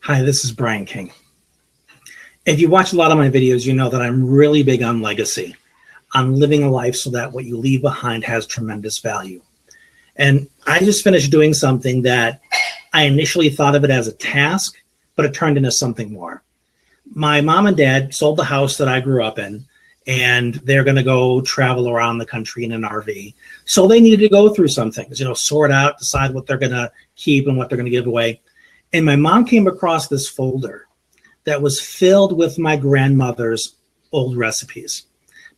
Hi, this is Brian King. If you watch a lot of my videos, you know that I'm really big on legacy, on living a life so that what you leave behind has tremendous value. And I just finished doing something that I initially thought of it as a task, but it turned into something more. My mom and dad sold the house that I grew up in, and they're going to go travel around the country in an RV. So they needed to go through some things, sort out, decide what they're going to keep and what they're going to give away. And my mom came across this folder that was filled with my grandmother's old recipes.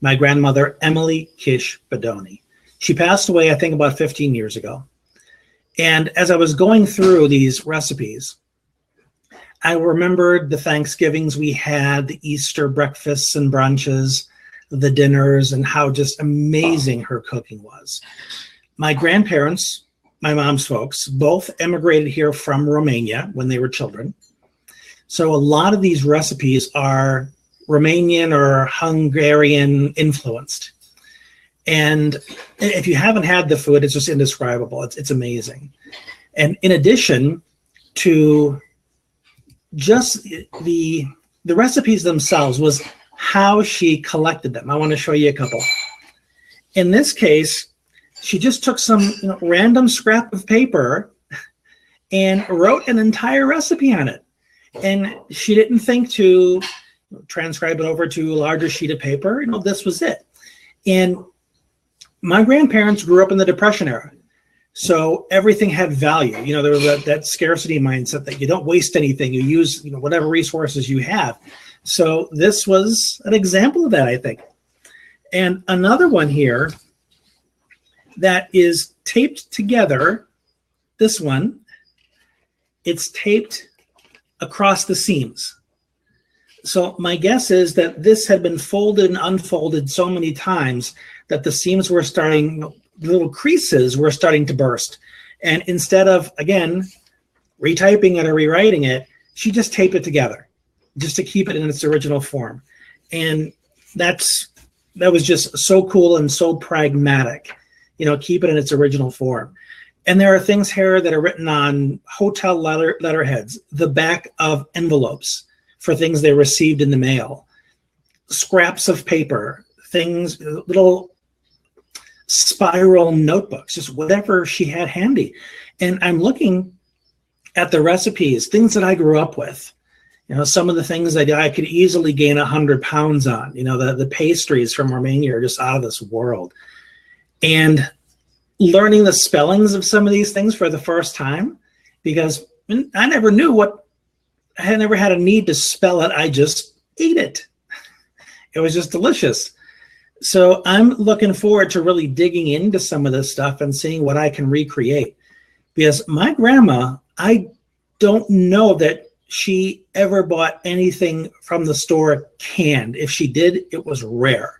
My grandmother, Emily Kish Bedoni. She passed away, I think, about 15 years ago. And as I was going through these recipes, I remembered the Thanksgivings we had, the Easter breakfasts and brunches, the dinners, and how just amazing her cooking was. My grandparents, my mom's folks, both emigrated here from Romania when they were children. So a lot of these recipes are Romanian or Hungarian influenced. And if you haven't had the food, it's just indescribable. It's amazing. And in addition to just the recipes themselves was how she collected them. I want to show you a couple. In this case, she just took some random scrap of paper and wrote an entire recipe on it. And she didn't think to transcribe it over to a larger sheet of paper. This was it. And my grandparents grew up in the Depression era. So everything had value. There was that scarcity mindset that you don't waste anything. You use whatever resources you have. So this was an example of that, I think. And another one here that is taped together, this one, it's taped across the seams. So my guess is that this had been folded and unfolded so many times that the seams were starting, the little creases were starting to burst. And instead of, again, retyping it or rewriting it, she just taped it together just to keep it in its original form. And that was just so cool and so pragmatic, keep it in its original form. And there are things here that are written on hotel letterheads, the back of envelopes for things they received in the mail, scraps of paper, things, little spiral notebooks, just whatever she had handy. And I'm looking at the recipes, things that I grew up with. Some of the things I could easily gain 100 pounds on. The pastries from Romania are just out of this world. And learning the spellings of some of these things for the first time, because I never knew I had never had a need to spell it. I just ate it. It was just delicious. So I'm looking forward to really digging into some of this stuff and seeing what I can recreate. Because my grandma, I don't know that she ever bought anything from the store canned. If she did, it was rare.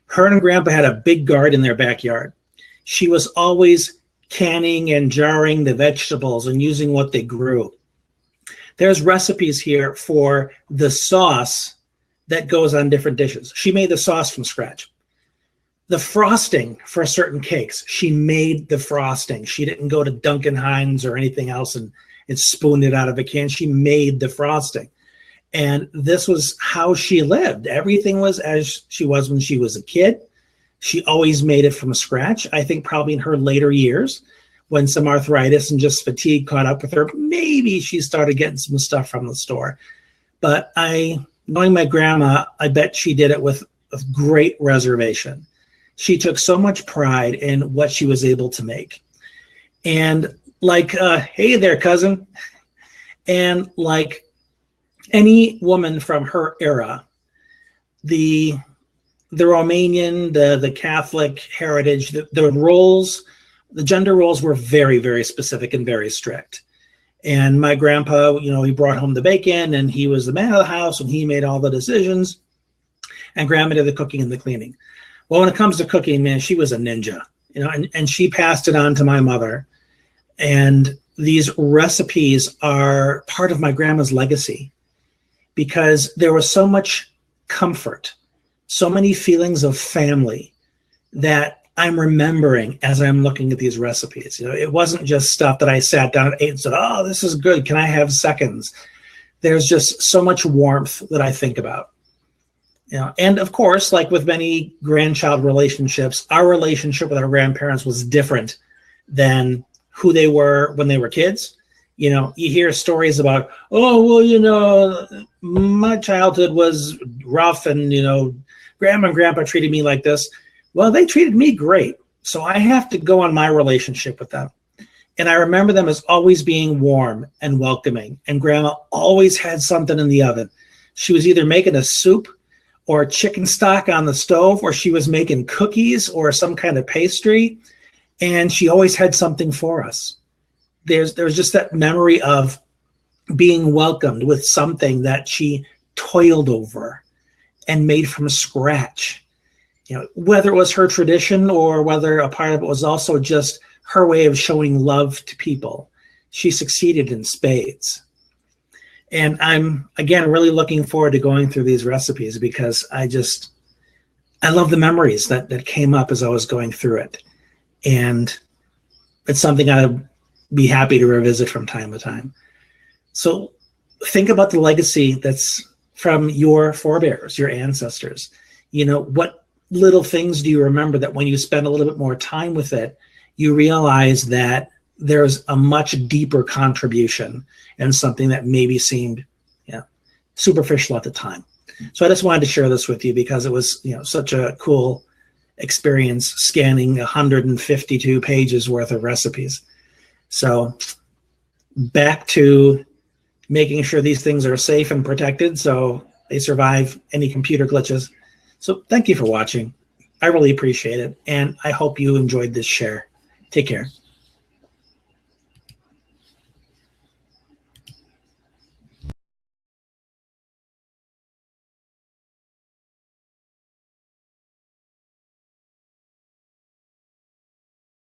Her and Grandpa had a big garden in their backyard. She was always canning and jarring the vegetables and using what they grew. There's recipes here for the sauce that goes on different dishes. She made the sauce from scratch. The frosting for certain cakes, she made the frosting. She didn't go to Duncan Hines or anything else and spooned it out of a can. She made the frosting. And this was how she lived. Everything was as she was when she was a kid. She always made it from scratch. I think probably in her later years, when some arthritis and just fatigue caught up with her, maybe she started getting some stuff from the store. But knowing my grandma, I bet she did it with great reservation. She took so much pride in what she was able to make. And like, hey there, cousin. And like any woman from her era, the Romanian, the Catholic heritage, the roles, the gender roles were very, very specific and very strict. And my grandpa, he brought home the bacon and he was the man of the house and he made all the decisions. And grandma did the cooking and the cleaning. Well, when it comes to cooking, man, she was a ninja, and she passed it on to my mother. And these recipes are part of my grandma's legacy because there was so much comfort, so many feelings of family that I'm remembering as I'm looking at these recipes. It wasn't just stuff that I sat down and ate and said, oh, this is good. Can I have seconds? there's just so much warmth that I think about. You know, and of course, like with many grandchild relationships, our relationship with our grandparents was different than who they were when they were kids. You know, you hear stories about, oh, well, you know, my childhood was rough and, you know, grandma and grandpa treated me like this. Well, they treated me great. So I have to go on my relationship with them. And I remember them as always being warm and welcoming. And grandma always had something in the oven. She was either making a soup or chicken stock on the stove, or she was making cookies or some kind of pastry. And she always had something for us. There was just that memory of being welcomed with something that she toiled over and made from scratch. You know, whether it was her tradition or whether a part of it was also just her way of showing love to people, she succeeded in spades. And I'm, again, really looking forward to going through these recipes because I love the memories that came up as I was going through it. And it's something I'd be happy to revisit from time to time. So think about the legacy that's from your forebears, your ancestors. You know, what little things do you remember that when you spend a little bit more time with it, you realize that there's a much deeper contribution and something that maybe seemed, you know, superficial at the time. So I just wanted to share this with you because it was, you know, such a cool experience scanning 152 pages worth of recipes. So back to making sure these things are safe and protected so they survive any computer glitches. So thank you for watching. I really appreciate it. And I hope you enjoyed this share. Take care.